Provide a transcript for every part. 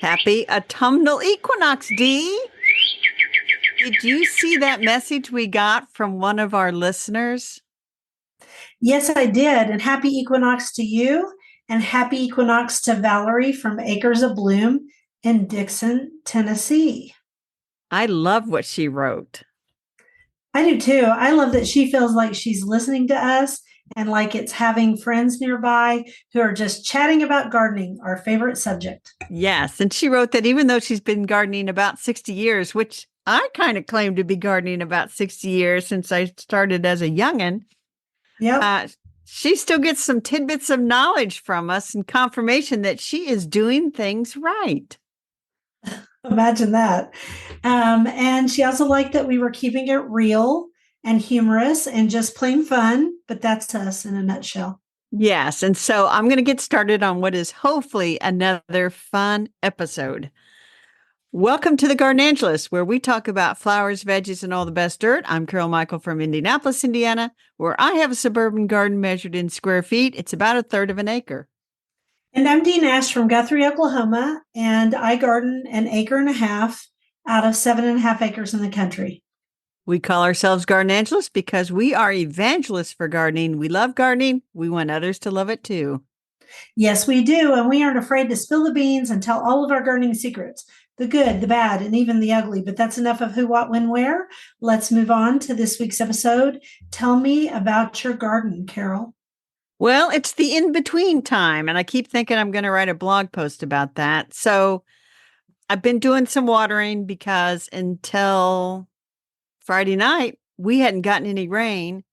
Happy autumnal equinox, Dee. Did you see that message we got from one of our listeners? Yes, I did. And happy equinox to you, and happy equinox to Valerie from Acres of Bloom in Dixon, Tennessee. I love what she wrote. I do too. I love that she feels like she's listening to us and like it's having friends nearby who are just chatting about gardening, our favorite subject. Yes. And she wrote that even though she's been gardening about 60 years, which I kind of claim to be gardening about 60 years since I started as a youngin', Yep. uh, she still gets some tidbits of knowledge from us and confirmation that she is doing things right. Imagine that. And she also liked that we were keeping it real and humorous and just plain fun, but that's us in a nutshell. Yes. And so I'm going to get started on what is hopefully another fun episode. Welcome to the Garden Angelist, where we talk about flowers, veggies, and all the best dirt. I'm Carol Michael from Indianapolis, Indiana, where I have a suburban garden measured in square feet. It's about a third of an acre. And I'm Dee Nash from Guthrie, Oklahoma, and I garden an acre and a half out of 7.5 acres in the country. We call ourselves Garden Angelists because we are evangelists for gardening. We love gardening. We want others to love it too. Yes, we do, and we aren't afraid to spill the beans and tell all of our gardening secrets, the good, the bad, and even the ugly. But that's enough of who, what, when, where. Let's move on to this week's episode. Tell me about your garden, Carol. Well, it's the in-between time, and I keep thinking I'm going to write a blog post about that. So I've been doing some watering because until Friday night, we hadn't gotten any rain.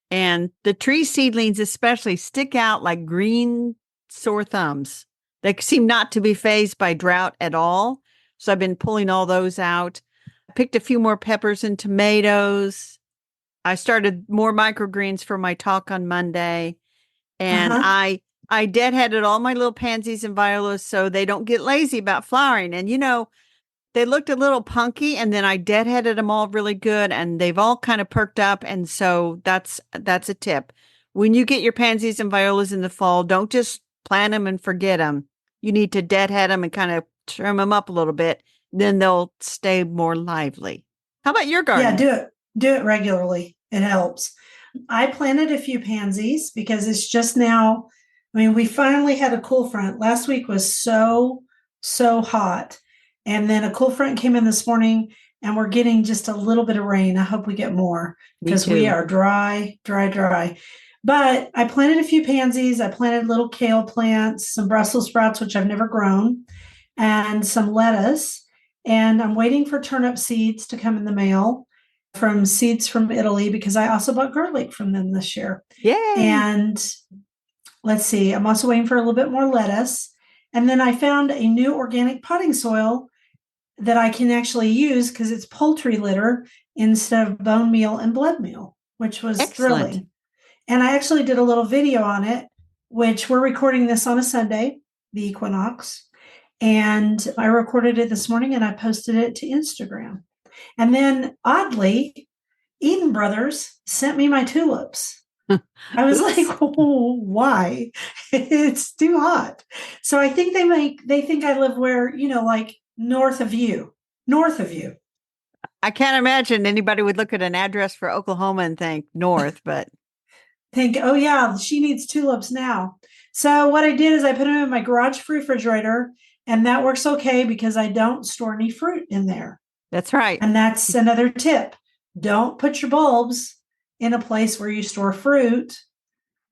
And the tree seedlings especially stick out like green sore thumbs. They seem not to be phased by drought at all. So I've been pulling all those out. I picked a few more peppers and tomatoes. I started more microgreens for my talk on Monday. And Uh-huh. I deadheaded all my little pansies and violas so they don't get lazy about flowering. And they looked a little punky, and then I deadheaded them all really good, and they've all kind of perked up. And so that's a tip. When you get your pansies and violas in the fall, don't just plant them and forget them. You need to deadhead them and kind of trim them up a little bit. Then they'll stay more lively. How about your Yeah, garden? do it. Do it regularly. It helps. I planted a few pansies because it's just now. I mean, we finally had a cool front. Last week was so hot. And then a cool front came in this morning and we're getting just a little bit of rain. I hope we get more Me because we too. are dry, dry, dry. But I planted a few pansies. I planted little kale plants, some Brussels sprouts, which I've never grown, and some lettuce. And I'm waiting for turnip seeds to come in the mail from Seeds from Italy because I also bought garlic from them this year. Yay. And let's see, I'm also waiting for a little bit more lettuce. And then I found a new organic potting soil that I can actually use because it's poultry litter instead of bone meal and blood meal, which was Excellent. thrilling. And I actually did a little video on it, which we're recording this on a Sunday, the equinox. And I recorded it this morning and I posted it to Instagram. And then oddly, Eden Brothers sent me my tulips. I was like, Oops. oh, why? It's too hot. So I think they think I live where, like north of you. North of you. I can't imagine anybody would look at an address for Oklahoma and think north, but Think, oh yeah, she needs tulips now. So what I did is I put them in my garage refrigerator, and that works okay because I don't store any fruit in there. that's right. And that's another tip. Don't put your bulbs in a place where you store fruit.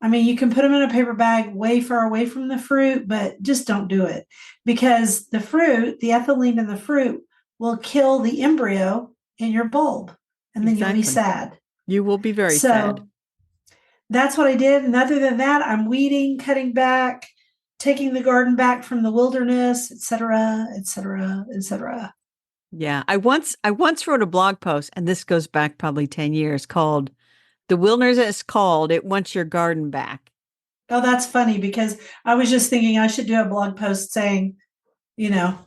I mean, you can put them in a paper bag way far away from the fruit, but just don't do it because the fruit, the ethylene in the fruit, will kill the embryo in your bulb, and then you'll be Exactly. sad. You will be very sad. So that's what I did. And other than that, I'm weeding, cutting back, taking the garden back from the wilderness, et cetera, et cetera, et cetera. Yeah. I once wrote a blog post, and this goes back probably 10 years, called "The Wilderness Called. It Wants Your Garden Back." Oh, that's funny because I was just thinking I should do a blog post saying, you know,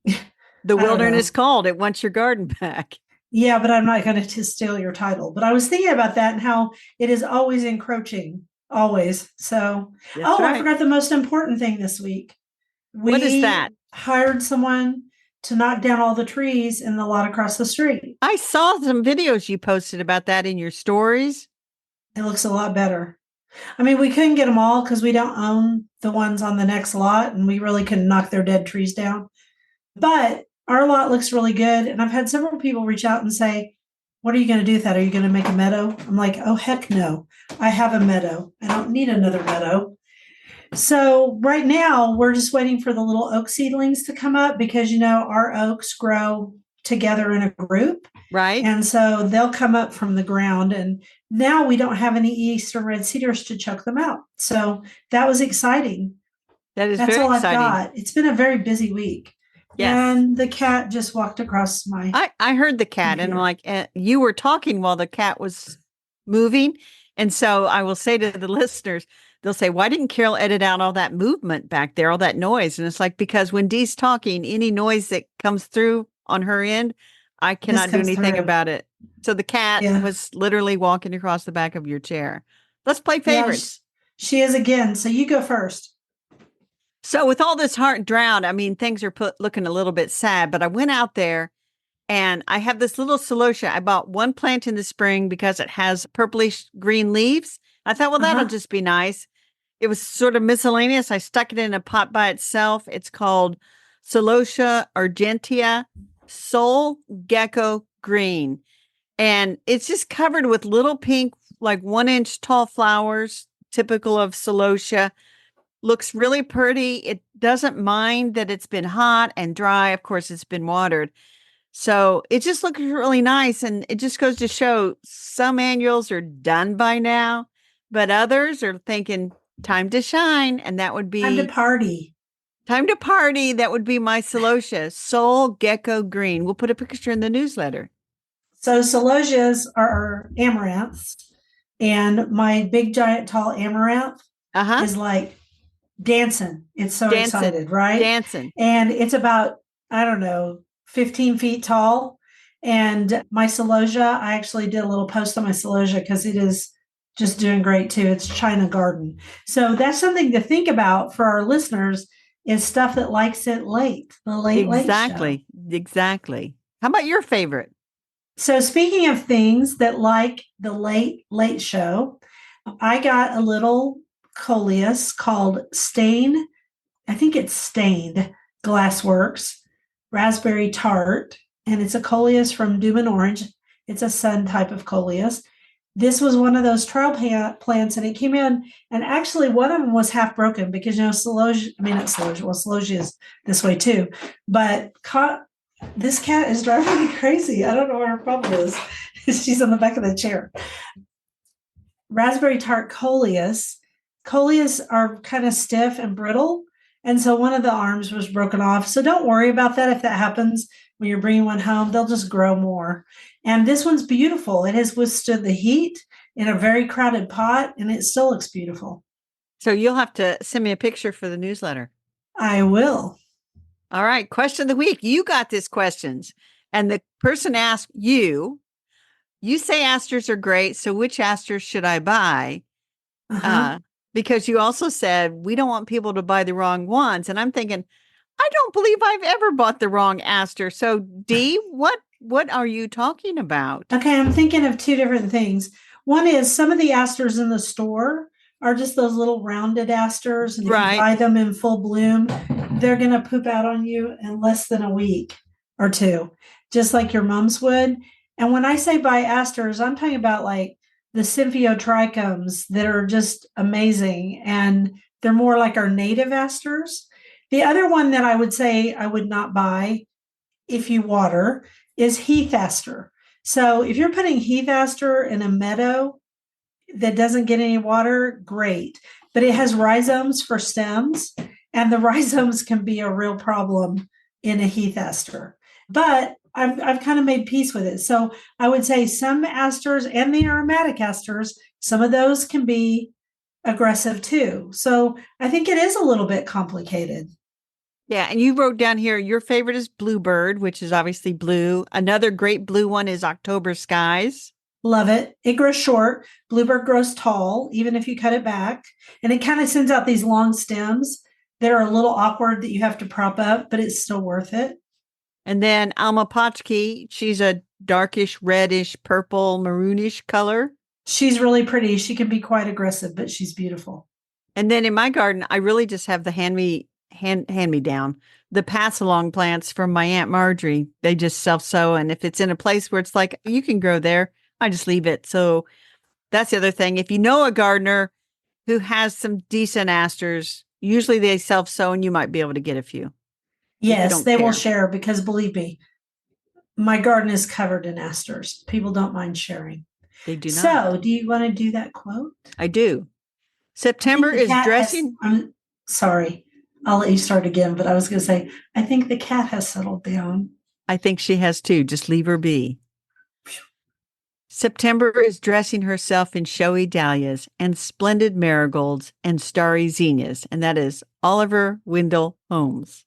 The I don't wilderness know. called. It wants your garden back. Yeah, but I'm not going to steal your title. But I was thinking about that and how it is always encroaching, always. So, That's oh, I right. forgot the most important thing this week. What is We that? hired someone to knock down all the trees in the lot across the street. I saw some videos you posted about that in your stories. It looks a lot better. I mean, we couldn't get them all because we don't own the ones on the next lot and we really couldn't knock their dead trees down. But our lot looks really good. And I've had several people reach out and say, what are you going to do with that? Are you going to make a meadow? I'm like, oh, heck no. I have a meadow. I don't need another meadow. So right now we're just waiting for the little oak seedlings to come up because, our oaks grow together in a group. Right. And so they'll come up from the ground. And now we don't have any eastern red cedars to choke them out. So that was exciting. That is That's very all exciting. I've got. It's been a very busy week. Yes. And the cat just walked across my. I heard the cat and I'm like, you were talking while the cat was moving. And so I will say to the listeners, they'll say, why didn't Carol edit out all that movement back there, all that noise? And it's like, because when Dee's talking, any noise that comes through on her end, I cannot do anything about it. So the cat was literally walking across the back of your chair. Let's play favorites. She is again. So you go first. So with all this heart drought, I mean, things are looking a little bit sad, but I went out there and I have this little celosia. I bought one plant in the spring because it has purplish green leaves. I thought, well, that'll just be nice. It was sort of miscellaneous. I stuck it in a pot by itself. It's called Celosia argentea Soul Gecko Green. And it's just covered with little pink, like 1-inch tall flowers, typical of celosia. Looks really pretty. It doesn't mind that it's been hot and dry. Of course, it's been watered. So it just looks really nice. And it just goes to show some annuals are done by now, but others are thinking time to shine. And that would be time to party. Time to party. That would be my celosia, Soul Gecko Green. We'll put a picture in the newsletter. So celosias are amaranths. And my big, giant, tall amaranth is like dancing. It's so excited, right? Dancing. And it's about, 15 feet tall. And my celosia, I actually did a little post on my celosia because it is just doing great too. It's China Garden. So that's something to think about for our listeners is stuff that likes it late, the late show. Exactly. How about your favorite? So speaking of things that like the late show, I got a little coleus called Stained, I think it's Stained Glassworks Raspberry Tart, and it's a coleus from Doom and Orange. It's a sun type of coleus. This was one of those trial plants, and it came in, and actually one of them was half broken because, celosia, not celosia, well, celosia is this way too, but this cat is driving me crazy. I don't know what her problem is. She's on the back of the chair. Raspberry Tart coleus. Coleus are kind of stiff and brittle. And so one of the arms was broken off. So don't worry about that if that happens when you're bringing one home. They'll just grow more. And this one's beautiful. It has withstood the heat in a very crowded pot, and it still looks beautiful. So you'll have to send me a picture for the newsletter. I will. All right. Question of the week. You got this questions. And the person asked you say asters are great. So which asters should I buy? Because you also said we don't want people to buy the wrong ones. And I'm thinking, I don't believe I've ever bought the wrong aster. So Dee, what are you talking about? Okay, I'm thinking of two different things. One is some of the asters in the store are just those little rounded asters. And if you buy them in full bloom, they're going to poop out on you in less than a week or two, just like your mom's would. And when I say buy asters, I'm talking about like the Symphyotrichums that are just amazing. And they're more like our native asters. The other one that I would say I would not buy if you water is heath aster. So if you're putting heath aster in a meadow that doesn't get any water, great. But it has rhizomes for stems, and the rhizomes can be a real problem in a heath aster. But I've kind of made peace with it. So I would say some asters and the aromatic asters, some of those can be aggressive too. So I think it is a little bit complicated. Yeah. And you wrote down here, your favorite is Bluebird, which is obviously blue. Another great blue one is October Skies. Love it. It grows short. Bluebird grows tall, even if you cut it back. And it kind of sends out these long stems They're a little awkward that you have to prop up, but it's still worth it. And then Alma Potchki, she's a darkish, reddish, purple, maroonish color. She's really pretty. She can be quite aggressive, but she's beautiful. And then in my garden, I really just have the hand me down, the pass along plants from my Aunt Marjorie. They just self sow. And if it's in a place where it's like, you can grow there, I just leave it. So that's the other thing. If you know a gardener who has some decent asters, usually they self sow and you might be able to get a few if you Yes, don't they will care. share because believe me, my garden is covered in asters. People don't mind sharing. They do So, not. do you want to do that quote? I do. I think September the is cat has, dressing. I'm sorry, I'll let you start again, but I was going to say, I think the cat has settled down. I think she has too. Just leave her be. September is dressing herself in showy dahlias and splendid marigolds and starry zinnias, and that is Oliver Wendell Holmes.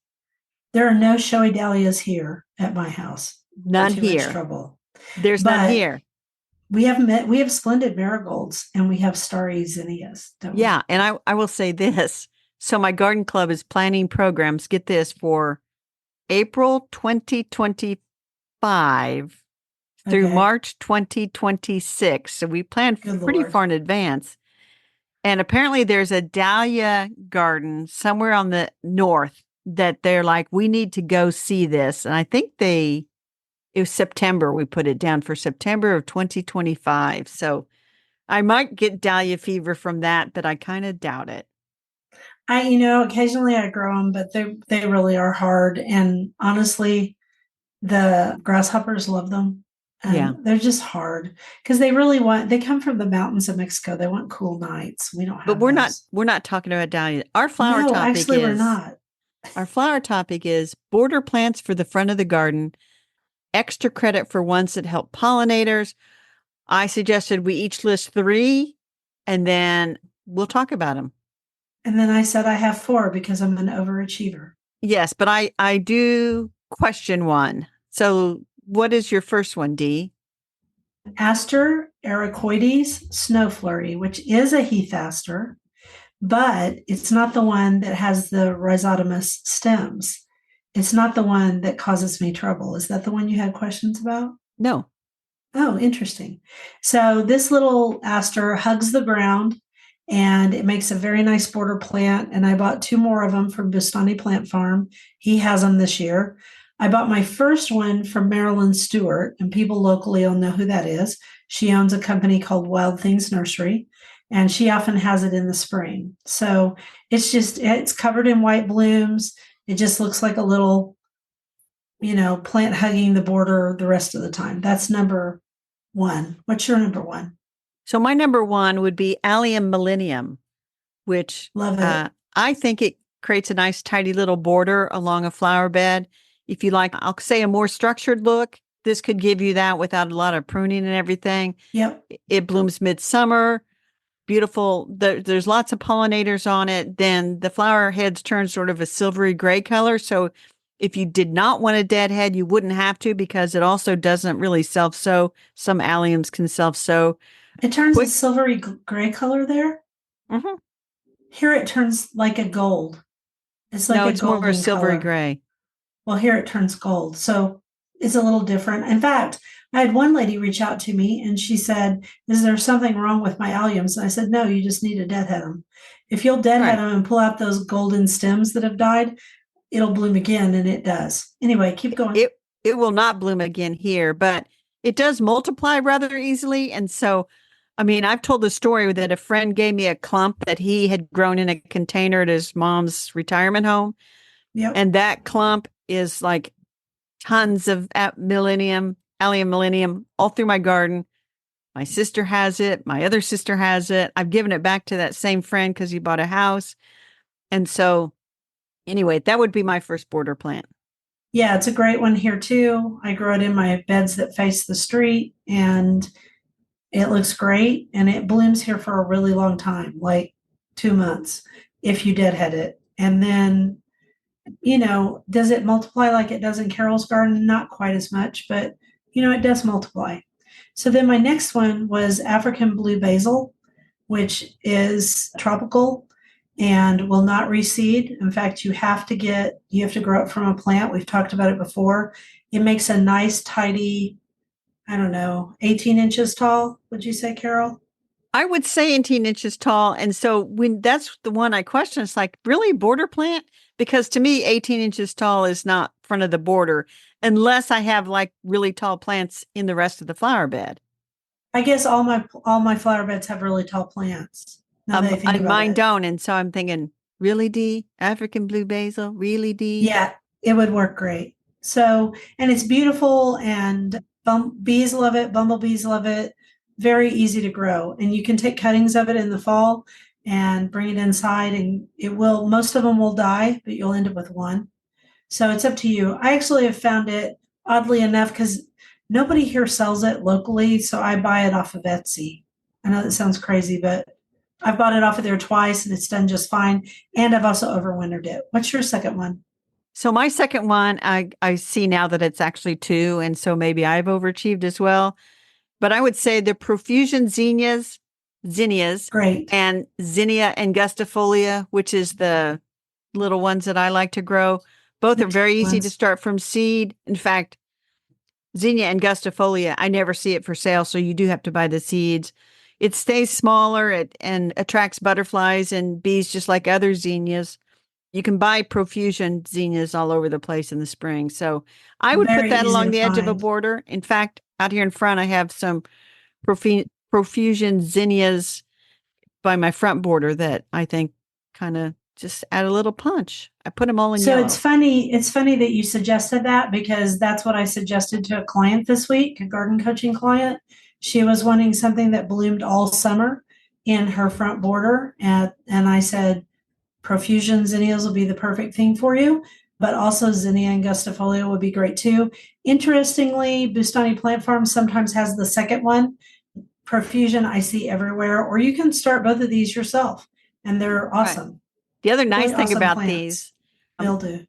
There are no showy dahlias here at my house. They're None too much here. trouble. There's none But here. we have splendid marigolds and we have starry zinnias, don't we? Yeah, and I will say this. So my garden club is planning programs, get this, for April 2025 through Okay. March 2026. So we plan Good pretty Lord. far in advance. And apparently there's a dahlia garden somewhere on the north that they're like, we need to go see this. And I think it was September, we put it down for September of 2025. So I might get dahlia fever from that, but I kind of doubt it. Occasionally I grow them, but they really are hard. And honestly, the grasshoppers love them. Yeah. And they're just hard because they come from the mountains of Mexico. They want cool nights. We don't But have those. we're not talking about dahlia. No, actually, we're not. Our flower topic is border plants for the front of the garden, extra credit for ones that help pollinators. I suggested we each list 3 and then we'll talk about them. And then I said I have 4 because I'm an overachiever. Yes, but I do question one. So what is your first one, Dee? Aster ericoides snow flurry, which is a heath aster, but it's not the one that has the rhizotomous stems. It's not the one that causes me trouble. Is that the one you had questions about? No. Oh, interesting. So this little aster hugs the ground and it makes a very nice border plant. And I bought 2 more of them from Bustani Plant Farm. He has them this year. I bought my first one from Marilyn Stewart, and people locally will know who that is. She owns a company called Wild Things Nursery, and she often has it in the spring. So it's covered in white blooms. It just looks like a little, plant hugging the border the rest of the time. That's number 1. What's your number 1? So my number 1 would be Allium Millennium, which Love it. I think it creates a nice tidy little border along a flower bed. If you like, I'll say a more structured look, this could give you that without a lot of pruning and everything. Yep. It blooms midsummer. Beautiful. There's lots of pollinators on it. Then the flower heads turn sort of a silvery gray color. So if you did not want a dead head, you wouldn't have to because it also doesn't really self-sow. Some alliums can self-sow. It turns a Quick. silvery gray color there. Mm-hmm. Here it turns like a gold. It's like No, a it's more golden silvery color. gray. Well, here it turns gold. So it's a little different. In fact, I had one lady reach out to me and she said, is there something wrong with my alliums? And I said, no, you just need to deadhead them. If you'll deadhead Right. them and pull out those golden stems that have died, it'll bloom again. And it does. Anyway, keep going. It will not bloom again here, but it does multiply rather easily. And so, I mean, I've told the story that a friend gave me a clump that he had grown in a container at his mom's retirement home. Yep. And that clump is like tons of Allium Millennium all through my garden. My sister has it. My other sister has it. I've given it back to that same friend because he bought a house. And so anyway, that would be my first border plant. Yeah, it's a great one here too. I grow it in my beds that face the street and it looks great and it blooms here for a really long time, like 2 months if you deadhead it. And then, does it multiply like it does in Carol's garden? Not quite as much, but it does multiply. So then my next one was African blue basil, which is tropical and will not reseed. In fact, you have to grow it from a plant. We've talked about it before. It makes a nice, tidy, I don't know, 18 inches tall. Would you say, Carol? I would say 18 inches tall. And so when that's the one I question, it's like, really border plant? Because to me, 18 inches tall is not front of the border unless I have like really tall plants in the rest of the flower bed. I guess all my flower beds have really tall plants. Now that I think about Mine it. don't. And so I'm thinking, really, D? African blue basil? Really, D? Yeah, it would work great. So, and it's beautiful, and bees love it, bumblebees love it. Very easy to grow. And you can take cuttings of it in the fall and bring it inside, and most of them will die, but you'll end up with one. So it's up to you. I actually have found it, oddly enough, because nobody here sells it locally. So I buy it off of Etsy. I know that sounds crazy, but I've bought it off of there twice and it's done just fine. And I've also overwintered it. What's your second one? So my second one, I see now that it's actually two. And so maybe I've overachieved as well. But I would say the profusion zinnias, Great. and zinnia angustifolia, which is the little ones that I like to grow. Both The are very teeny easy to ones. start from seed. In fact, zinnia angustifolia, I never see it for sale, so you do have to buy the seeds. It stays smaller and attracts butterflies and bees just like other zinnias. You can buy profusion zinnias all over the place in the spring. So I would put Very that easy along to the edge of a find. border. In fact, out here in front, I have some profusion zinnias by my front border that I think kind of just add a little punch. I put them all in So it's yellow. funny. It's funny that you suggested that because that's what I suggested to a client this week, a garden coaching client. She was wanting something that bloomed all summer in her front border. And I said, profusion zinnias will be the perfect thing for you, but also zinnia angustifolia would be great too. Interestingly, Bustani Plant Farm sometimes has the second one. Profusion I see everywhere, or you can start both of these yourself, and they're Right. awesome. The other nice Really thing awesome about plants. these, um, Mildew.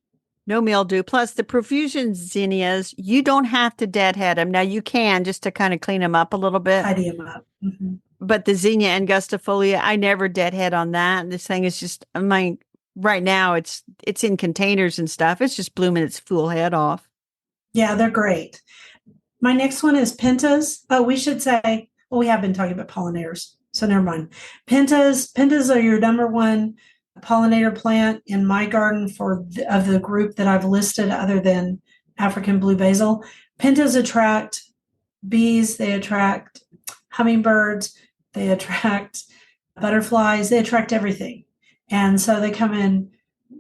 no mildew, plus the profusion zinnias, you don't have to deadhead them. Now you can just to kind of clean them up a little bit. Tidy them up. Mm-hmm. But the zinnia angustifolia, I never deadhead on that. This thing is just, I mean, right now it's in containers and stuff. It's just blooming its full head off. Yeah, they're great. My next one is pentas. Oh, we should say, well, we have been talking about pollinators, so never mind. Pentas are your number one pollinator plant in my garden of the group that I've listed, other than African blue basil. Pentas attract bees, they attract hummingbirds, they attract butterflies, they attract everything. And so they come in.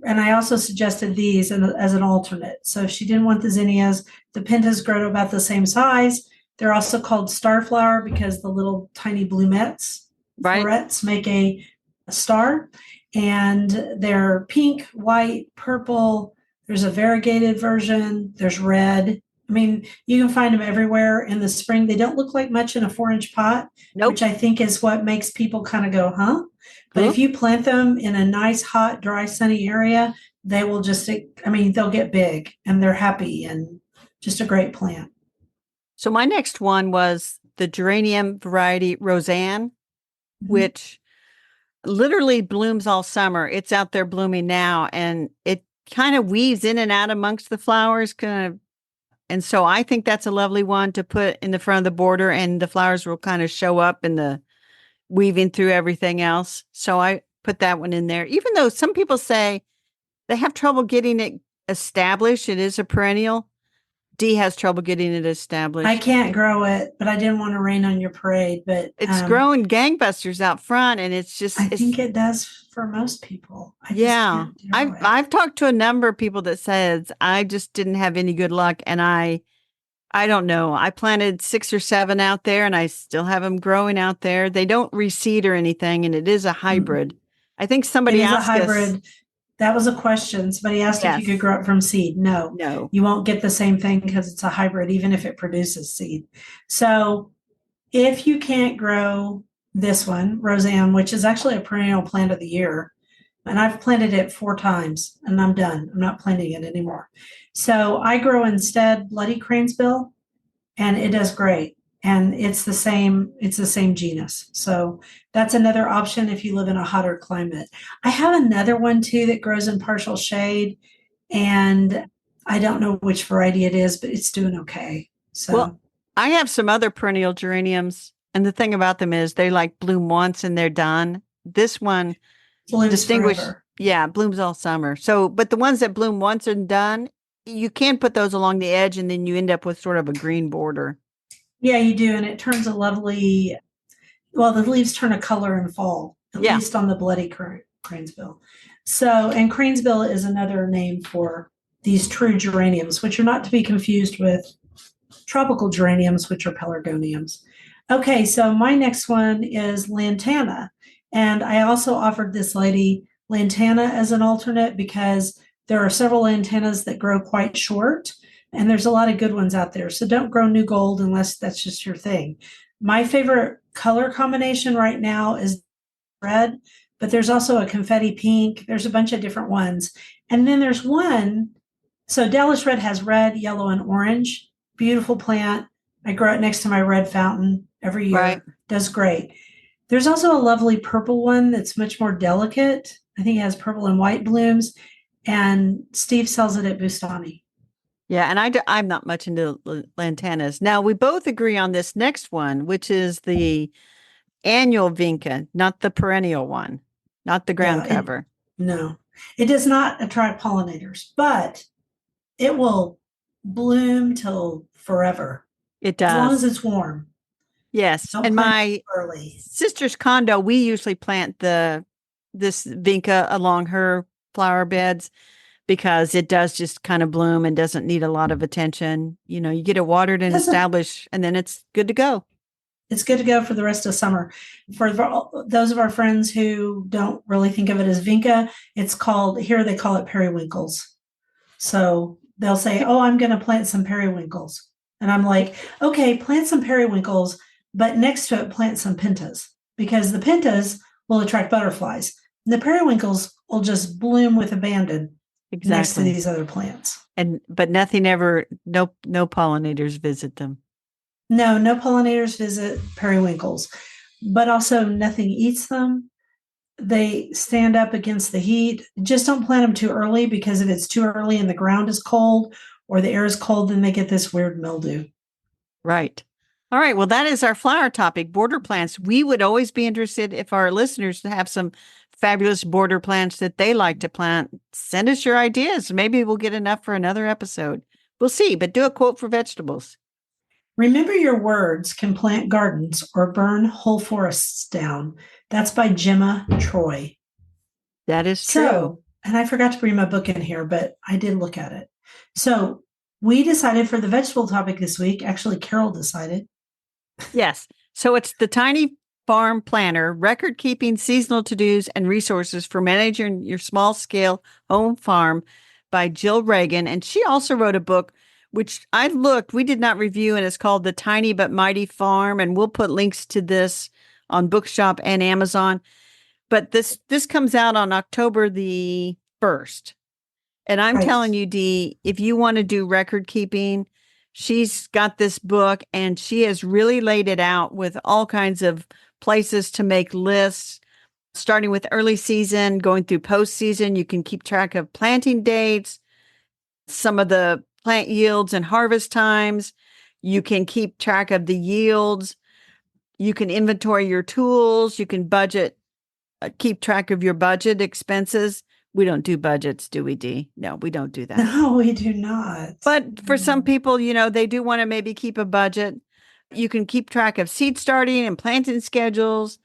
And I also suggested these as an alternate. So if she didn't want the zinnias, the pentas grow to about the same size. They're also called starflower because the little tiny Right? florets make a star. And they're pink, white, purple. There's a variegated version. There's red. I mean, you can find them everywhere in the spring. They don't look like much in a 4-inch pot, which Nope. I think is what makes people kind of go, huh? But Huh? if you plant them in a nice, hot, dry, sunny area, they will just, I mean, they'll get big and they're happy and just a great plant. So my next one was the geranium variety Roseanne, Mhm. which literally blooms all summer. It's out there blooming now and it kind of weaves in and out amongst the flowers kind of, and so I think that's a lovely one to put in the front of the border and the flowers will kind of show up in the weaving through everything else. So I put that one in there. Even though some people say they have trouble getting it established, it is a perennial. D has trouble getting it I established. can't grow it, but I didn't want to rain on your parade. But It's growing gangbusters out front and it's just I think it does for most people. I just yeah. can't do I've it. I've talked to a number of people that says I just didn't have any good luck and I don't know. I planted 6 or 7 out there and I still have them growing out there. They don't reseed or anything and it is a hybrid. Mm-mm. I think It somebody is a asked us, hybrid. That was a question. Somebody asked if you could yes. grow it from seed. No, No. you won't get the same thing because it's a hybrid, even if it produces seed. So if you can't grow this one, Roseanne, which is actually a perennial plant of the year, and I've planted it 4 times and I'm done. I'm not planting it anymore. So I grow instead bloody cranesbill and it does great. and it's the same genus. So that's another option if you live in a hotter climate. I have another one too that grows in partial shade, and I don't know which variety it is, but it's doing okay. Well, So I have some other perennial geraniums, and the thing about them is they like bloom once and they're done. This one blooms distinguish, forever. yeah, blooms all summer. So, but the ones that bloom once and done, you can't put those along the edge and then you end up with sort of a green border. Yeah, you do, and it turns a lovely. Well, the leaves turn a color in fall, at Yeah, least on the bloody cranesbill. So, and cranesbill is another name for these true geraniums, which are not to be confused with tropical geraniums, which are pelargoniums. Okay, so my next one is lantana. And I also offered this lady lantana as an alternate because there are several lantanas that grow quite short, and there's a lot of good ones out there. So don't grow new gold unless that's just your thing. My favorite color combination right now is red, but there's also a confetti pink. There's a bunch of different ones. And then there's one. So Dallas red has red, yellow, and orange. Beautiful plant. I grow it next to my red fountain every right. year. Does great. There's also a lovely purple one that's much more delicate. I think it has purple and white blooms. And Steve sells it at Bustani. Yeah, and I'm not much into lantanas. Now, we both agree on this next one, which is the annual vinca, not the perennial one, not the ground Yeah, it cover. no. It does not attract pollinators, but it will bloom till forever It as long as does. it's warm. Yes. Don't And plant it my early. sister's condo, we usually plant this vinca along her flower beds because it does just kind of bloom and doesn't need a lot of attention. You know, you get it watered and Doesn't established, and then it's good to go. It's good to go for the rest of summer. For those of our friends who don't really think of it as vinca, it's called here they call it periwinkles. So they'll say, "Oh, I'm going to plant some periwinkles," and I'm like, "Okay, plant some periwinkles, but next to it plant some pentas because the pentas will attract butterflies. And the periwinkles will just bloom with abandon next to Exactly. these other plants." And but nothing ever, no pollinators visit them. No, no pollinators visit periwinkles, but also nothing eats them. They stand up against the heat. Just don't plant them too early because if it's too early and the ground is cold or the air is cold, then they get this weird mildew. Right. All right. Well, that is our flower topic, border plants. We would always be interested if our listeners have some fabulous border plants that they like to plant. Send us your ideas. Maybe we'll get enough for another episode. We'll see, but do a quote for vegetables. Remember your words can plant gardens or burn whole forests down. That's by Gemma Troy. That is true. So, and I forgot to bring my book in here, but I did look at it. So we decided for the vegetable topic this week. Actually, Carol decided. Yes. So it's the Tiny Farm Planner, record keeping seasonal to dos and resources for managing your small scale home farm by Jill Reagan. And she also wrote a book, which I looked, we did not review, and it's called The Tiny But Mighty Farm. And we'll put links to this on Bookshop and Amazon. But this comes out on October the 1st. And I'm Right. telling you, Dee, if you want to do record keeping, she's got this book and she has really laid it out with all kinds of places to make lists, starting with early season, going through postseason. You can keep track of planting dates, some of the plant yields and harvest times. You can keep track of the yields. You can inventory your tools. You can keep track of your budget expenses. We don't do budgets, do we, Dee? No, we don't do that. No, we do not. But for some people, they do want to maybe keep a budget. You can keep track of seed starting and planting schedules,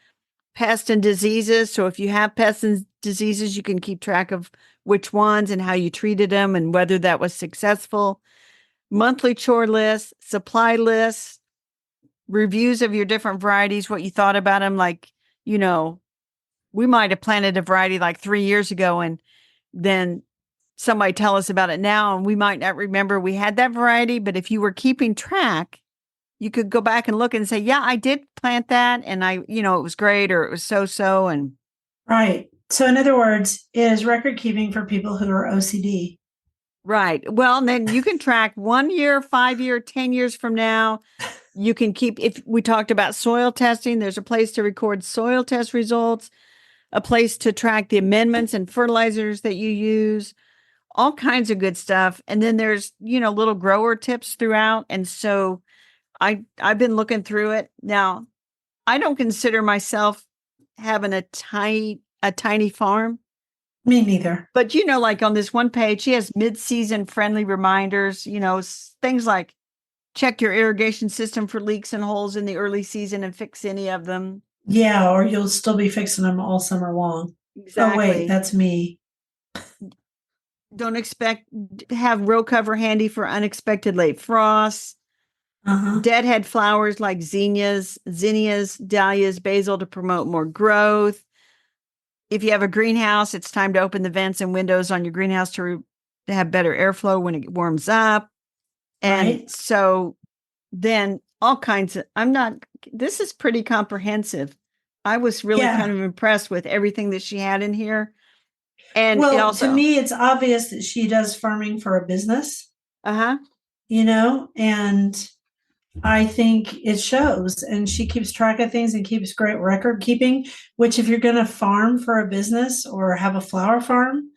pests and diseases. So if you have pests and diseases, you can keep track of which ones and how you treated them and whether that was successful. Monthly chore lists, supply lists, reviews of your different varieties, what you thought about them. Like, you know, we might have planted a variety like 3 years ago and then somebody tell us about it now and we might not remember we had that variety. But if you were keeping track, you could go back and look and say, yeah, I did plant that and it was great or it was so. And Right. So, in other words, is record keeping for people who are OCD. right. Well, then you can track 1 year, 5 year, 10 years from now. You can keep, if we talked about soil testing, there's a place to record soil test results, a place to track the amendments and fertilizers that you use, all kinds of good stuff. And then there's, little grower tips throughout. And so I've been looking through it. Now, I don't consider myself having a tiny farm, Me neither. but like on this one page, she has mid-season friendly reminders, things like check your irrigation system for leaks and holes in the early season and fix any of them. Yeah, or you'll still be fixing them all summer long. Oh, wait, Exactly. that's me. Don't expect have row cover handy for unexpected late frosts. Uh-huh. Deadhead flowers like zinnias, dahlias, basil to promote more growth. If you have a greenhouse, it's time to open the vents and windows on your greenhouse to have better airflow when it warms up. And Right. so then all kinds of, this is pretty comprehensive. I was really kind Yeah. of impressed with everything that she had in here. And it Well, to also, me, it's obvious that she does farming for a business, uh-huh. and I think it shows. And she keeps track of things and keeps great record keeping, which, if you're going to farm for a business or have a flower farm,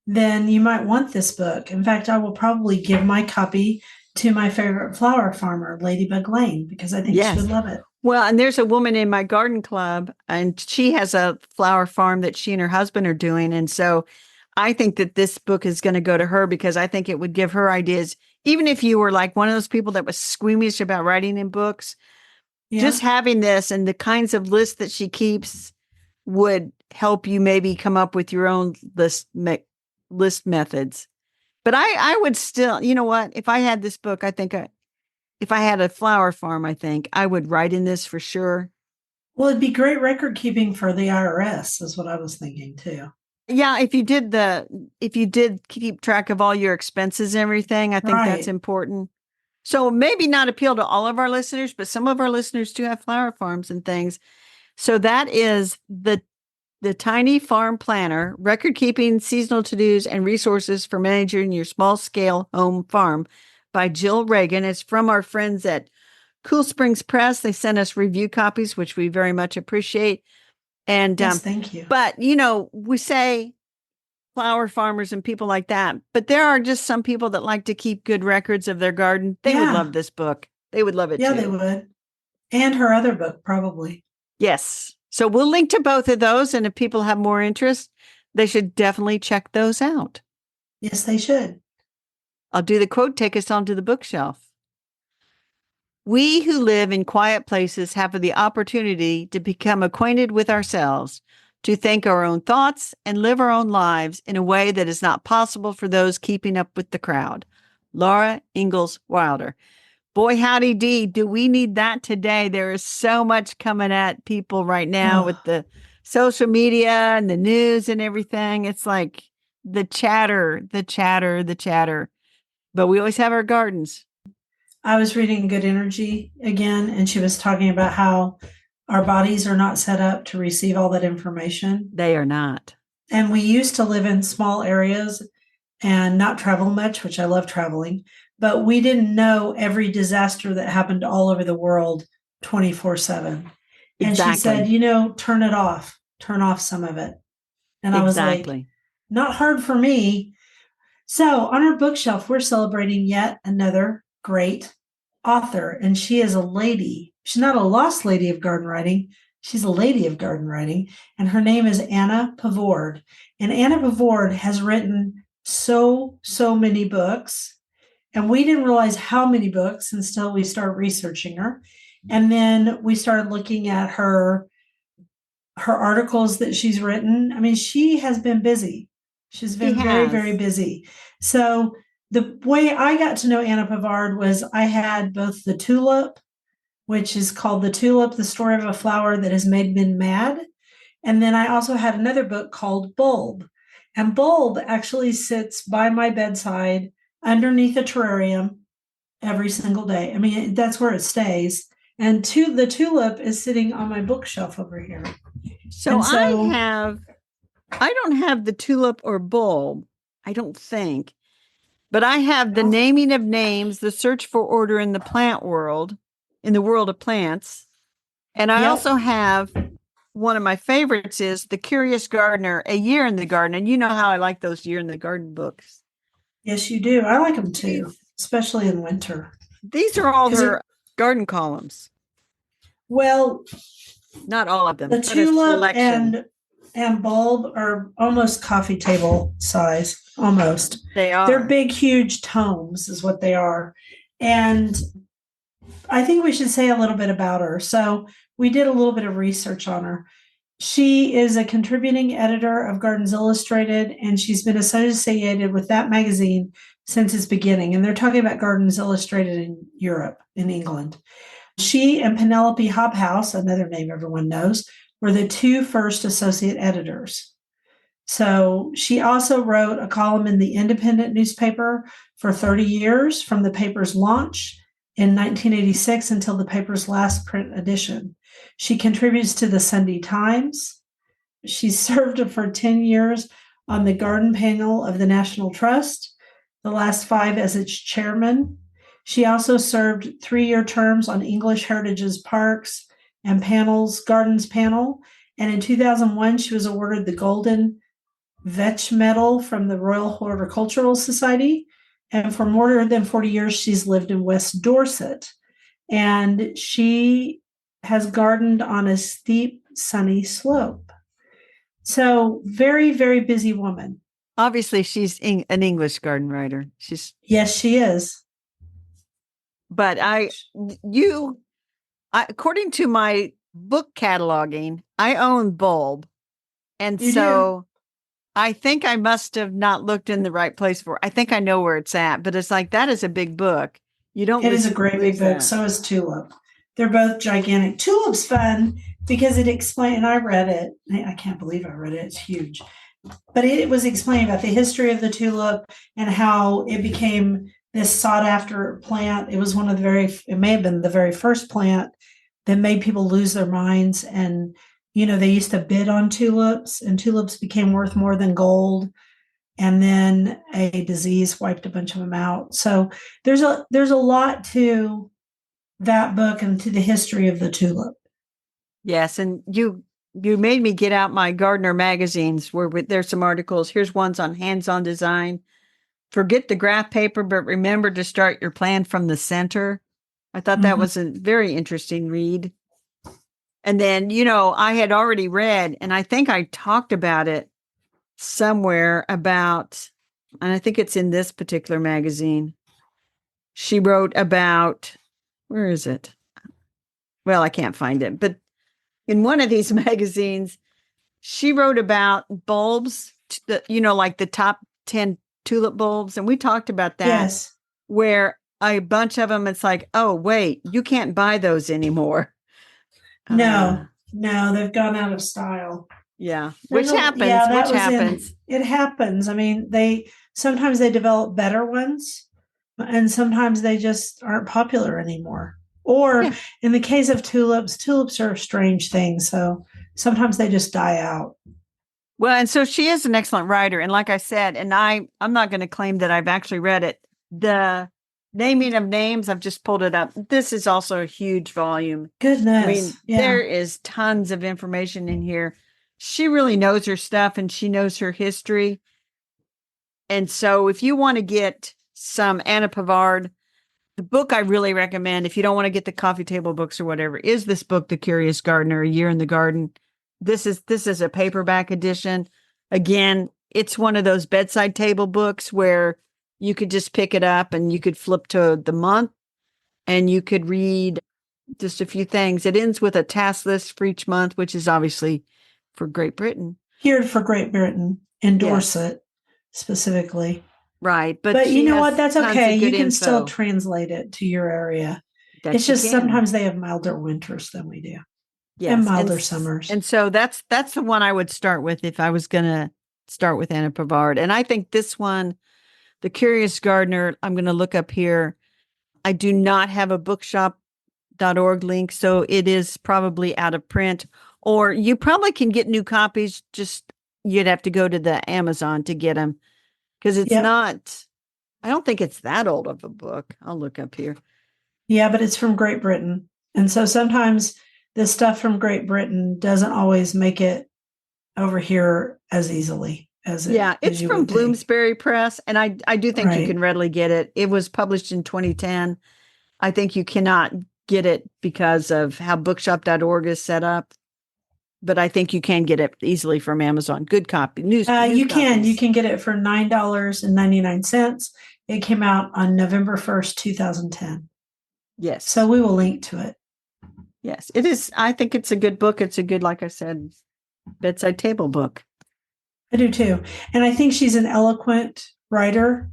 then you might want this book. In fact, I will probably give my copy to my favorite flower farmer, Ladybug Lane, because I think she Yes. would love it. Well, and there's a woman in my garden club, and she has a flower farm that she and her husband are doing. And so I think that this book is going to go to her because I think it would give her ideas. Even if you were like one of those people that was squeamish about writing in books, Yeah. just having this and the kinds of lists that she keeps would help you maybe come up with your own list methods. But I would still, you know what? If I had this book, I think if I had a flower farm, I think I would write in this for sure. Well, it'd be great record keeping for the IRS, is what I was thinking too. Yeah, if you did keep track of all your expenses and everything, I think that's Right. important. So maybe not appeal to all of our listeners, but some of our listeners do have flower farms and things. So that is the Tiny Farm Planner, record keeping, seasonal to-dos, and resources for managing your small scale home farm by Jill Reagan. It's from our friends at Cool Springs Press. They sent us review copies, which we very much appreciate. And Yes, thank you. but we say flower farmers and people like that, but there are just some people that like to keep good records of their garden. They would love Yeah. this book. They would love it Yeah, they too. would. And her other book, probably. Yes. So we'll link to both of those. And if people have more interest, they should definitely check those out. Yes, they should. I'll do the quote, take us onto the bookshelf. We who live in quiet places have the opportunity to become acquainted with ourselves, to think our own thoughts and live our own lives in a way that is not possible for those keeping up with the crowd. Laura Ingalls Wilder. Boy, howdy Dee, do we need that today? There is so much coming at people right now Oh, with the social media and the news and everything. It's like the chatter, the chatter, the chatter. But we always have our gardens. I was reading Good Energy again, and she was talking about how our bodies are not set up to receive all that information. They are not. And we used to live in small areas and not travel much, which I love traveling, but we didn't know every disaster that happened all over the world 24/7. And she said, Exactly. turn off some of it. And I was like, Exactly. not hard for me. So on our bookshelf, we're celebrating yet another great author. And she is a lady. She's not a lost lady of garden writing. She's a lady of garden writing. And her name is Anna Pavord. And Anna Pavord has written so many books. And we didn't realize how many books until we started researching her. And then we started looking at her articles that she's written. I mean, she has been busy. She's She been very, has. very busy. So the way I got to know Anna Pavard was I had both the tulip, which is called The Tulip, the story of a flower that has made men mad. And then I also had another book called Bulb. And Bulb actually sits by my bedside underneath a terrarium every single day. I mean, that's where it stays. And the tulip is sitting on my bookshelf over here. So And so I don't have the tulip or bulb, I don't think, but I have the Well, naming of names, the search for order in the plant world in the world of plants. And I Yep. also have one of my favorites is The Curious Gardener, A Year in the Garden. And you know how I like those Year in the Garden books. Yes, you do. I like them too, These, especially in winter. these are all Because her garden columns. well, Not all of them, the but a tulip selection. and bulb are almost coffee table size, almost. They They're are. big, huge tomes, is what they are. And I think we should say a little bit about her. So we did a little bit of research on her. She is a contributing editor of Gardens Illustrated, and she's been associated with that magazine since its beginning. And they're talking about Gardens Illustrated in Europe, in England. She and Penelope Hobhouse, another name everyone knows, were the two first associate editors. So she also wrote a column in the Independent newspaper for 30 years from the paper's launch in 1986 until the paper's last print edition. She contributes to the Sunday Times. She served for 10 years on the garden panel of the National Trust, the last 5 as its chairman. She also served 3-year terms on English Heritage's Parks and Panels Gardens panel. And in 2001, she was awarded the Golden Vetch Medal from the Royal Horticultural Society. And for more than 40 years, she's lived in West Dorset. And she has gardened on a steep, sunny slope. So, very, very busy woman. Obviously, she's an English garden writer. She's, Yes, she is. but according to my book cataloging, I own Bulb. And You do. so I think I must have not looked in the right place for it. I think I know where it's at, but it's like that is a big book. You don't It is a great big lose book. that. So is Tulip. They're both gigantic. Tulip's fun because it explained, and I read it. I can't believe I read it. It's huge. But it was explaining about the history of the tulip and how it became this sought after plant. It was one of it may have been the very first plant that made people lose their minds. And, they used to bid on tulips, and tulips became worth more than gold. And then a disease wiped a bunch of them out. So there's a lot to that book and to the history of the tulip. Yes, and you made me get out my gardener magazines where there's some articles. Here's ones on hands-on design. Forget the graph paper, but remember to start your plan from the center. I thought that was a very interesting read. And then, I had already read, and I think I talked about it somewhere about, and I think it's in this particular magazine. She wrote about, where is it? Well, I can't find it, but in one of these magazines, she wrote about bulbs, like the top 10 tulip bulbs. And we talked about that. Yes. Where a bunch of them, it's like, oh, wait, you can't buy those anymore. No, they've gone out of style. Yeah. Which happens. It happens. I mean, sometimes they develop better ones and sometimes they just aren't popular anymore. Or in the case of tulips are a strange thing. So sometimes they just die out. Well, and so she is an excellent writer. And like I said, and I'm not going to claim that I've actually read it. The naming of names, I've just pulled it up. This is also a huge volume. Goodness. I mean, there is tons of information in here. She really knows her stuff and she knows her history. And so if you want to get some Anna Pavord, the book I really recommend, if you don't want to get the coffee table books or whatever, is this book, The Curious Gardener, A Year in the Garden. This is a paperback edition. Again, it's one of those bedside table books where you could just pick it up and you could flip to the month and you could read just a few things. It ends with a task list for each month, which is obviously for Great Britain. Here for Great Britain, in Dorset specifically. Right. But you know what? That's okay. You can still translate it to your area. It's just sometimes they have milder winters than we do. Yes. And milder summers. And so that's the one I would start with if I was going to start with Anna Pavord. And I think this one, The Curious Gardener, I'm going to look up here. I do not have a bookshop.org link, so it is probably out of print. Or you probably can get new copies, just you'd have to go to the Amazon to get them. Because it's not, I don't think it's that old of a book. I'll look up here. Yeah, but it's from Great Britain. And so sometimes the stuff from Great Britain doesn't always make it over here as easily Yeah, it's as you from would think. Bloomsbury Press, and I do think you Right. can readily get it. It was published in 2010. I think you cannot get it because of how bookshop.org is set up, but I think you can get it easily from Amazon. Good copy, new You copies. can get it for $9.99. It came out on November 1st, 2010. So Yes. we will link to it. Yes, it is. I think it's a good book. It's a good, like I said, bedside table book. I do too. And I think she's an eloquent writer,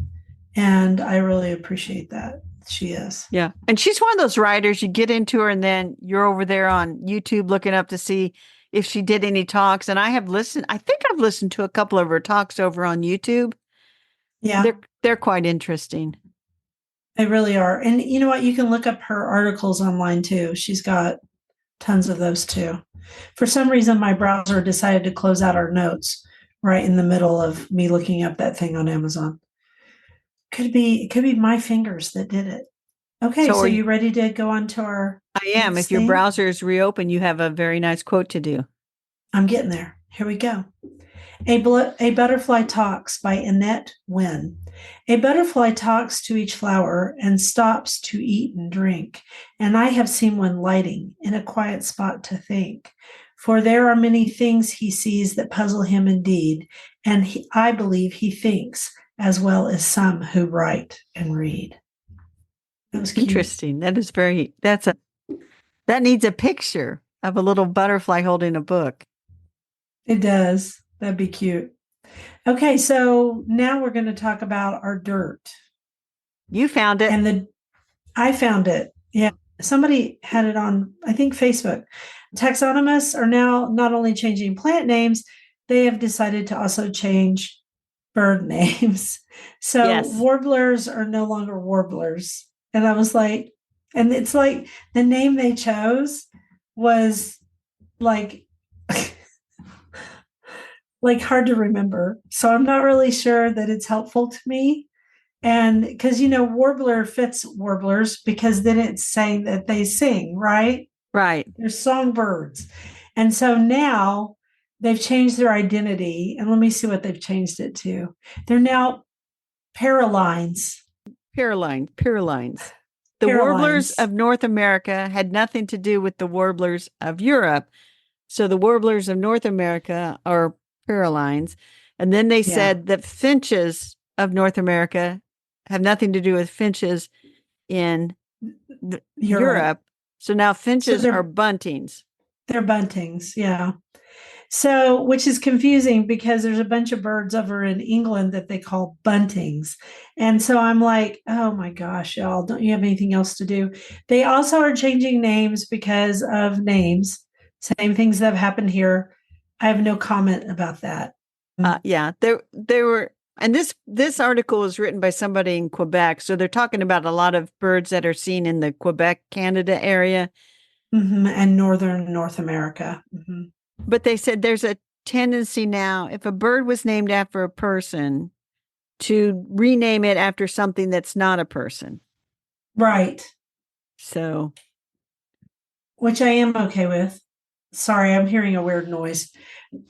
and I really appreciate that. She is. Yeah. And she's one of those writers you get into her and then you're over there on YouTube looking up to see if she did any talks. And I think I've listened to a couple of her talks over on YouTube. Yeah, They're quite interesting. they really are. And you know what? You can look up her articles online too. She's got tons of those too. For some reason, my browser decided to close out our notes right in the middle of me looking up that thing on Amazon. It could be my fingers that did it. Okay, So so are you, you ready to go on to our I am. next If your thing? browser is reopened, you have a very nice quote to do. I'm getting there. Here we go. A Butterfly Talks by Annette Wynne. A butterfly talks to each flower and stops to eat and drink, and I have seen one lighting in a quiet spot to think. For there are many things he sees that puzzle him indeed, and I believe he thinks as well as some who write and read. That was cute. Interesting. That needs a picture of a little butterfly holding a book. It does. That'd be cute. Okay, so now we're going to talk about our dirt. You found it. And I found it. Yeah. Somebody had it on, I think, Facebook. Taxonomists are now not only changing plant names, they have decided to also change bird names. So Yes. warblers are no longer warblers. And I was like, and it's like the name they chose was like like hard to remember. So I'm not really sure that it's helpful to me. And because, warbler fits warblers because then it's saying that they sing, right? Right. They're songbirds. And so now they've changed their identity. And let me see what they've changed it to. They're now paralines. Paralines. The warblers Paralines. of North America had nothing to do with the warblers of Europe. So the warblers of North America are paralines. And then they Yeah. said that finches of North America have nothing to do with finches in Europe. So now finches are buntings. They're buntings. Yeah. So, which is confusing because there's a bunch of birds over in England that they call buntings. And so I'm like, oh my gosh, y'all, don't you have anything else to do? They also are changing names because of names. Same things that have happened here. I have no comment about that. Yeah, there were, and this article was written by somebody in Quebec. So they're talking about a lot of birds that are seen in the Quebec, Canada area. And northern North America. But they said there's a tendency now, if a bird was named after a person, to rename it after something that's not a person. Right. So. Which I am okay with. Sorry, I'm hearing a weird noise.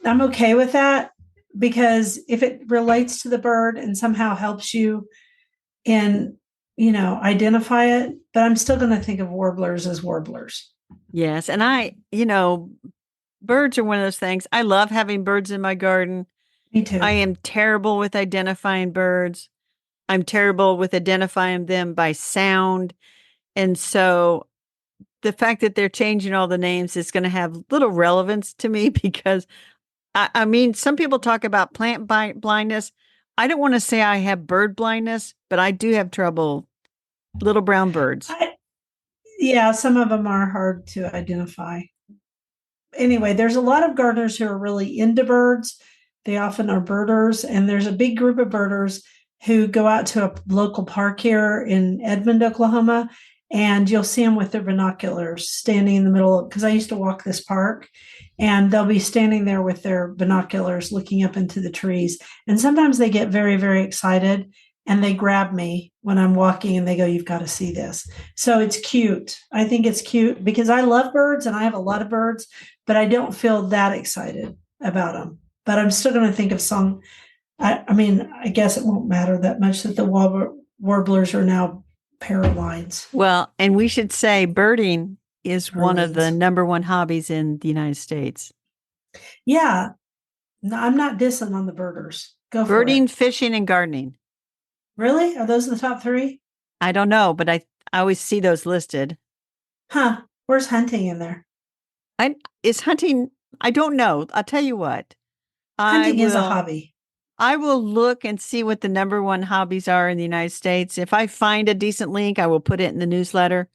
I'm okay with that because if it relates to the bird and somehow helps you in, identify it, but I'm still going to think of warblers as warblers. Yes. And birds are one of those things. I love having birds in my garden. Me too. I am terrible with identifying birds. I'm terrible with identifying them by sound. And so the fact that they're changing all the names is going to have little relevance to me because I mean, some people talk about plant blindness. I don't want to say I have bird blindness, but I do have trouble. Little brown birds. Yeah, some of them are hard to identify. Anyway, there's a lot of gardeners who are really into birds. They often are birders, and there's a big group of birders who go out to a local park here in Edmond, Oklahoma, and you'll see them with their binoculars standing in the middle. Because I used to walk this park, and they'll be standing there with their binoculars looking up into the trees. And sometimes they get very, very excited and they grab me when I'm walking and they go, "You've got to see this." So it's cute. I think it's cute because I love birds and I have a lot of birds, but I don't feel that excited about them. But I'm still going to think of some. I mean, I guess it won't matter that much that the warblers are now paralines. Well, and we should say birding is one of the Paralines. number one hobbies in the United States. Yeah, no, I'm not dissing on the birders. Go for Birding, it. fishing, and gardening. Really? Are those the top three? I don't know, but I always see those listed. Huh. Where's hunting in there? I is hunting. I don't know. I'll tell you what. I Hunting is a will. hobby. I will look and see what the number one hobbies are in the United States. If I find a decent link, I will put it in the newsletter.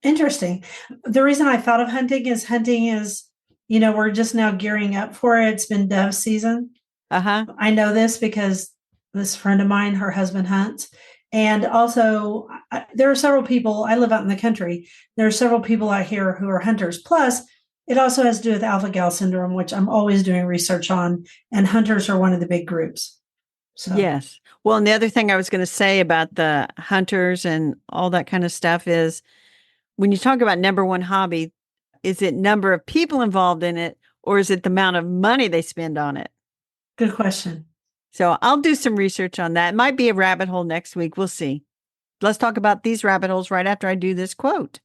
Interesting. The reason I thought of hunting is, we're just now gearing up for it. It's been dove season. Uh huh. I know this because this friend of mine, her husband hunts. And also, there are several people, I live out in the country. There are several people out here who are hunters. Plus, it also has to do with alpha gal syndrome, which I'm always doing research on. And hunters are one of the big groups. So, Yes. Well, and the other thing I was going to say about the hunters and all that kind of stuff is when you talk about number one hobby, is it number of people involved in it or is it the amount of money they spend on it? good question. So I'll do some research on that. It might be a rabbit hole next week. We'll see. Let's talk about these rabbit holes right after I do this quote.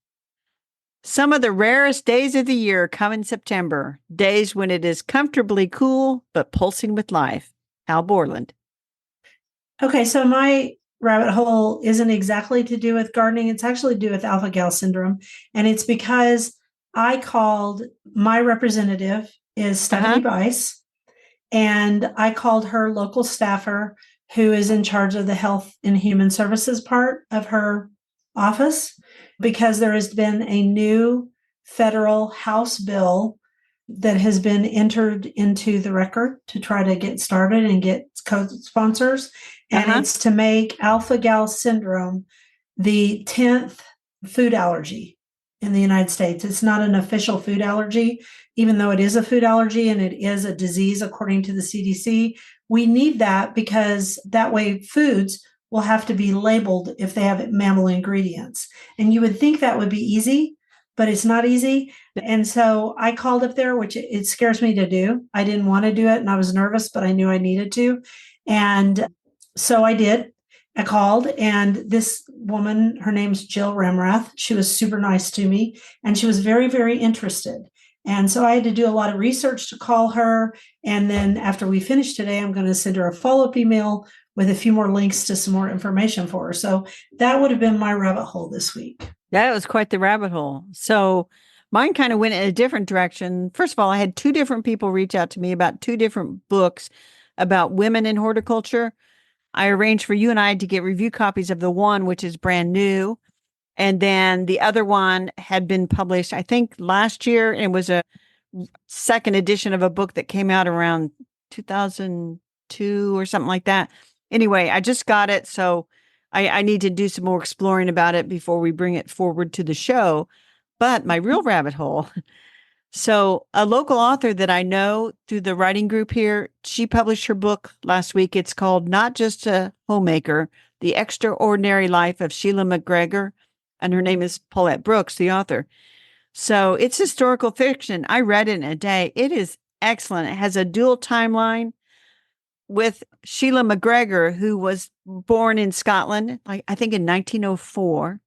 Some of the rarest days of the year come in September, days when it is comfortably cool but pulsing with life. Hal Borland. Okay, so my rabbit hole isn't exactly to do with gardening. It's actually to do with alpha gal syndrome. And it's because I called my representative is Uh Stephanie huh. Bice, and I called her local staffer who is in charge of the health and human services part of her office because there has been a new federal House bill that has been entered into the record to try to get started and get co-sponsors, Uh and huh. it's to make alpha gal syndrome the 10th food allergy in the United States. It's not an official food allergy, even though it is a food allergy and it is a disease according to the CDC. We need that because that way foods will have to be labeled if they have mammal ingredients. And you would think that would be easy, but it's not easy. And so I called up there, which it scares me to do. I didn't want to do it and I was nervous, but I knew I needed to. And so I did. I called, and this woman, her name's Jill Ramrath. She was super nice to me and she was very, very interested. And so I had to do a lot of research to call her. And then after we finish today, I'm going to send her a follow up email with a few more links to some more information for her. So that would have been my rabbit hole this week. That was quite the rabbit hole. So mine kind of went in a different direction. First of all, I had two different people reach out to me about two different books about women in horticulture. I arranged for you and I to get review copies of the one, which is brand new. And then the other one had been published, I think, last year. And it was a second edition of a book that came out around 2002 or something like that. Anyway, I just got it. So I need to do some more exploring about it before we bring it forward to the show. But my real rabbit hole. So, a local author that I know through the writing group here, she published her book last week. It's called Not Just a Homemaker, The Extraordinary Life of Sheila McGregor. And her name is Paulette Brooks, the author. So, it's historical fiction. I read it in a day. It is excellent. It has a dual timeline with Sheila McGregor, who was born in Scotland, I think in 1904.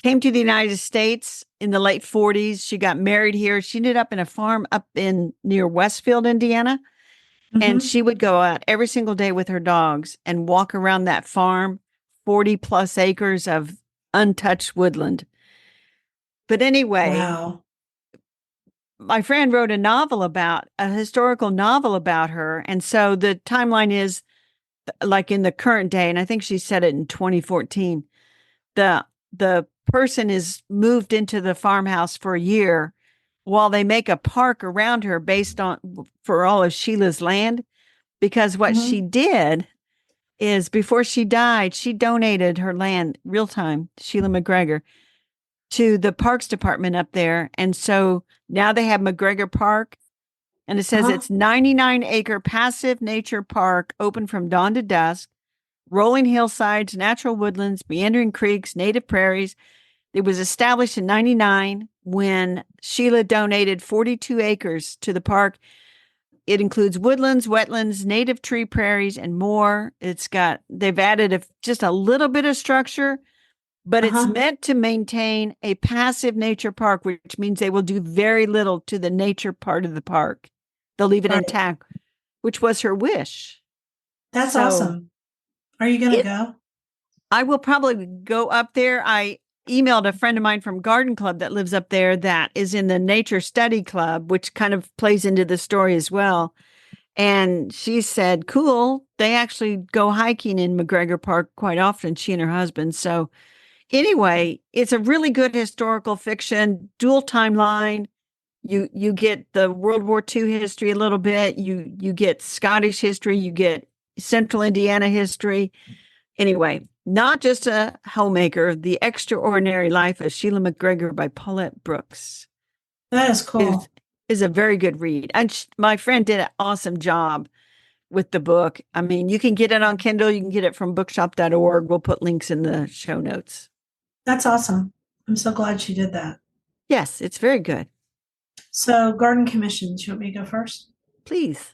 Came to the United States in the late 40s. She got married here. She ended up in a farm up in near Westfield, Indiana. And Mm-hmm. she would go out every single day with her dogs and walk around that farm, 40 plus acres of untouched woodland. But anyway, Wow. my friend wrote a historical novel about her. And so the timeline is like in the current day. And I think she said it in 2014. The person is moved into the farmhouse for a year while they make a park around her based on for all of Sheila's land, because what she Mm-hmm. did is before she died, she donated her land real time, Sheila McGregor, to the parks department up there. And so now they have McGregor Park, and it says Uh-huh. it's 99-acre passive nature park open from dawn to dusk rolling hillsides, natural woodlands, meandering creeks, native prairies. It was established in 99 when Sheila donated 42 acres to the park. It includes woodlands, wetlands, native tree prairies, and more. They've added just a little bit of structure, but it's Uh-huh. meant to maintain a passive nature park, which means they will do very little to the nature part of the park. They'll leave it Right. intact, which was her wish. That's So awesome. Are you going to it, go? I will probably go up there. I emailed a friend of mine from Garden Club that lives up there that is in the Nature Study Club, which kind of plays into the story as well. And she said, cool. They actually go hiking in McGregor Park quite often, she and her husband. So, anyway, it's a really good historical fiction, dual timeline. You get the World War II history a little bit. You get Scottish history. You get Central Indiana history. Anyway, not just a homemaker. The Extraordinary Life of Sheila McGregor by Paulette Brooks That is is cool. is a very good read. And my friend did an awesome job with the book. I mean, you can get it on Kindle. You can get it from bookshop.org. We'll put links in the show notes. That's awesome. I'm so glad she did that. Yes, it's very good. So, garden commissions, you want me to go first? Please.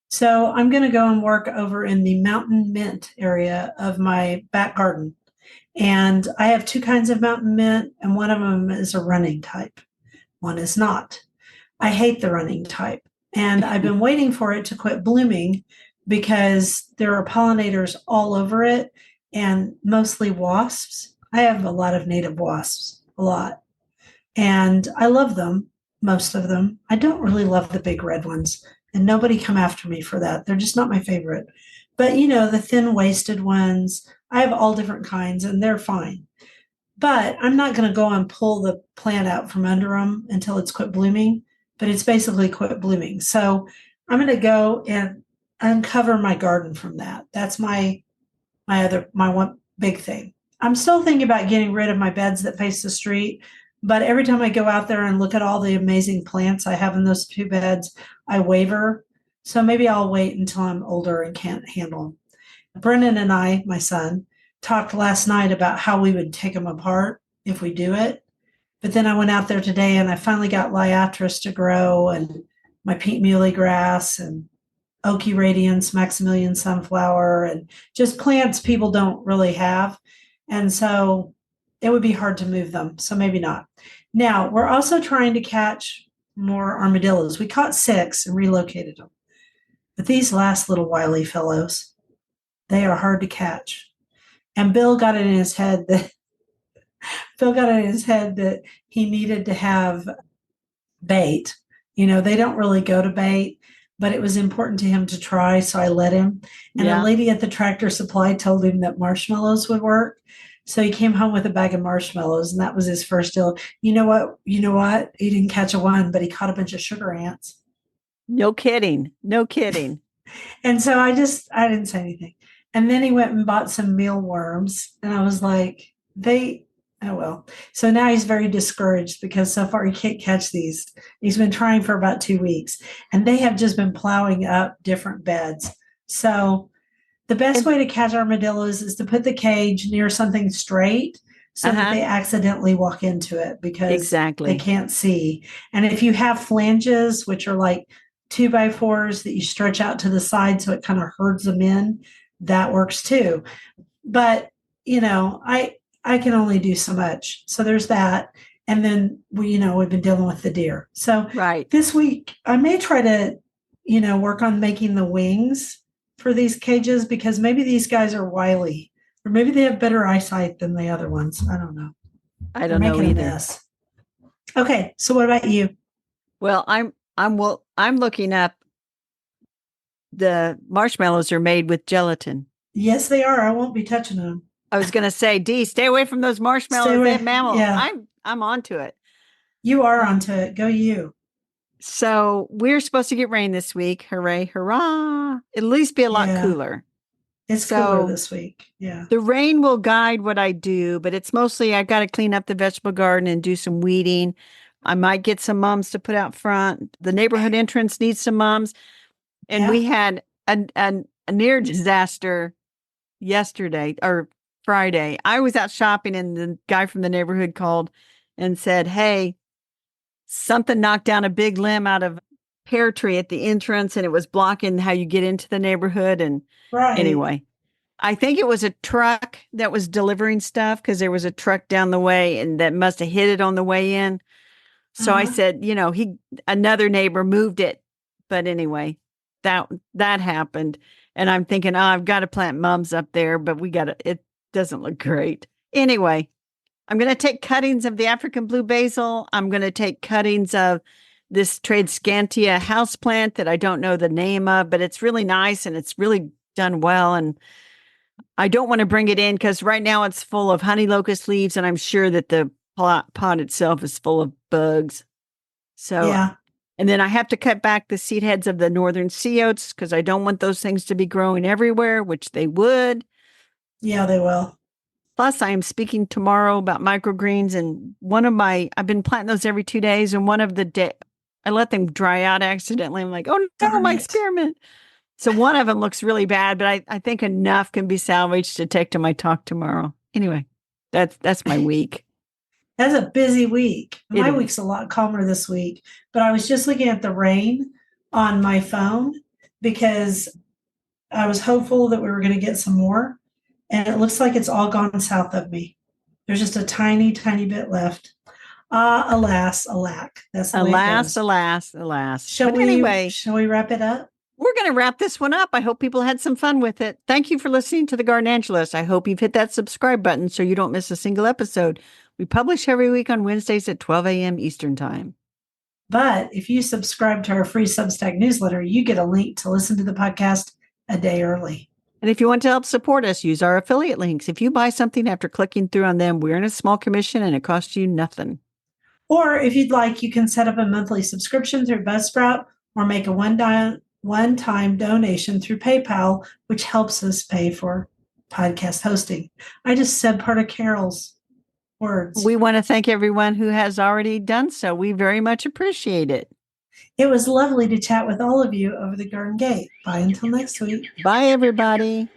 So, I'm going to go and work over in the mountain mint area of my back garden. And I have two kinds of mountain mint, and one of them is a running type, one is not. I hate the running type. And I've been waiting for it to quit blooming because there are pollinators all over it and mostly wasps. I have a lot of native wasps, a lot. And I love them, most of them. I don't really love the big red ones. And nobody come after me for that. They're just not my favorite. But the thin waisted ones, I have all different kinds and they're fine. But I'm not going to go and pull the plant out from under them until it's quit blooming, but it's basically quit blooming. So I'm going to go and uncover my garden from that. That's my one big thing. I'm still thinking about getting rid of my beds that face the street, but every time I go out there and look at all the amazing plants I have in those two beds, I waver. So maybe I'll wait until I'm older and can't handle them. Brennan and I, my son, talked last night about how we would take them apart if we do it. But then I went out there today and I finally got liatris to grow and my pink muley grass and Oki radiance, Maximilian sunflower, and just plants people don't really have. And so it would be hard to move them. So maybe not. Now, we're also trying to catch more armadillos. We caught 6 and relocated them. But these last little wily fellows, they are hard to catch. And Bill got it in his head that he needed to have bait. They don't really go to bait, but it was important to him to try, so I let him. And a Yeah. lady at the Tractor Supply told him that marshmallows would work. So he came home with a bag of marshmallows, and that was his first deal. You know what? You know what? He didn't catch a one, but he caught a bunch of sugar ants. No kidding. No kidding. And so I didn't say anything. And then he went and bought some mealworms, and I was like, oh well. So now he's very discouraged because so far he can't catch these. He's been trying for about 2 weeks, and they have just been plowing up different beds. So the best And way to catch armadillos is to put the cage near something straight so that uh-huh. they accidentally walk into it because they Exactly. can't see. And if you have flanges, which are like 2x4s that you stretch out to the side so it kind of herds them in, that works too. But I can only do so much. So there's that. And then we've been dealing with the deer. So Right. this week I may try to, work on making the wings for these cages because maybe these guys are wily or maybe they have better eyesight than the other ones. I don't know. I They're don't know making a either. mess. Okay. So what about you? Well, I'm looking up the marshmallows are made with gelatin. Yes, they are. I won't be touching them. I was going to say, Dee, stay away from those Stay marshmallows. They have away. mammal. Yeah, I'm onto it. you are Uh, onto it. Go you. so we're supposed to get rain this week. Hooray, hurrah. It'll at least be a lot Yeah, cooler. it's cooler So this week. Yeah. the rain will guide what I do, but it's mostly I've got to clean up the vegetable garden and do some weeding. I might get some mums to put out front. The neighborhood entrance needs some mums. And Yeah. we had a near disaster yesterday or Friday. I was out shopping and the guy from the neighborhood called and said, "Hey, something knocked down a big limb out of a pear tree at the entrance and it was blocking how you get into the neighborhood." And Right. anyway, I think it was a truck that was delivering stuff because there was a truck down the way and that must have hit it on the way in. So I Uh-huh. said, another neighbor moved it. But anyway, that happened. And I'm thinking, oh, I've got to plant mums up there, but it doesn't look great. Anyway, I'm going to take cuttings of the African blue basil. I'm going to take cuttings of this Tradescantia houseplant that I don't know the name of, but it's really nice and it's really done well. And I don't want to bring it in because right now it's full of honey locust leaves, and I'm sure that the pot itself is full of bugs. So, Yeah. and then I have to cut back the seed heads of the northern sea oats because I don't want those things to be growing everywhere, which they would. Yeah, they will. Plus, I am speaking tomorrow about microgreens, and I've been planting those every 2 days, and one of the day I let them dry out accidentally. I'm like, oh no, Darn my it. experiment. So one of them looks really bad, but I think enough can be salvaged to take to my talk tomorrow. Anyway, that's my week. That's a busy week. It My is. week's a lot calmer this week, but I was just looking at the rain on my phone because I was hopeful that we were going to get some more, and it looks like it's all gone south of me. There's just a tiny, tiny bit left. Ah, alas, alack. That's the way it Alas, goes. alas, alas. Shall But we anyway, shall we wrap it up? we're going to wrap this one up. I hope people had some fun with it. Thank you for listening to the Gardenangelist. I hope you've hit that subscribe button so you don't miss a single episode. We publish every week on Wednesdays at 12 a.m. Eastern Time. But if you subscribe to our free Substack newsletter, you get a link to listen to the podcast a day early. And if you want to help support us, use our affiliate links. If you buy something after clicking through on them, we're in a small commission and it costs you nothing. Or if you'd like, you can set up a monthly subscription through Buzzsprout or make a one-time donation through PayPal, which helps us pay for podcast hosting. I just said part of Carol's words. We want to thank everyone who has already done so. We very much appreciate it. It was lovely to chat with all of you over the garden gate. Bye until next week. Bye, everybody.